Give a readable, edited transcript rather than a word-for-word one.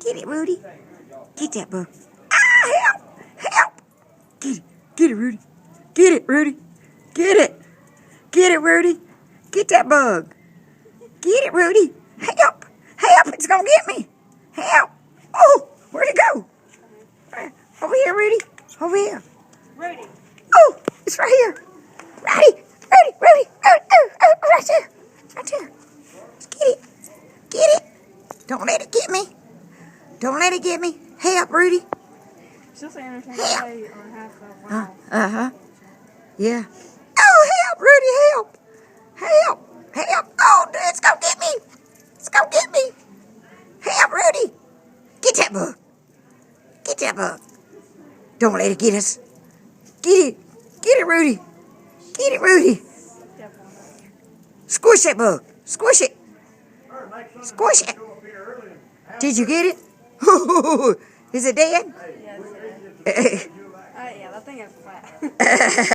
Get it, Rudy. Get that bug. Ah, help! Help! Get it. Get it, Rudy. Get it, Rudy. Get it. Get it, Rudy. Get that bug. Get it, Rudy. Help! Help! It's gonna get me. Help! Oh, where'd it go? Over here, Rudy. Over here. Rudy. Oh, it's right here. Rudy. Rudy. Rudy. Oh, right there. Right there. Get it. Get it. Don't let it get me. Don't let it get me. Help, Rudy. She'll say anything today on half of wow. Uh-huh. Yeah. Oh, help, Rudy, help. Help. Help. Oh, it's gonna get me. It's gonna get me. Help, Rudy. Get that bug. Get that bug. Don't let it get us. Get it. Get it, Rudy. Get it, Rudy. Squish that bug. Squish it. Squish it. Did you get it? Is it dead? Yes, yeah, that thing is flat.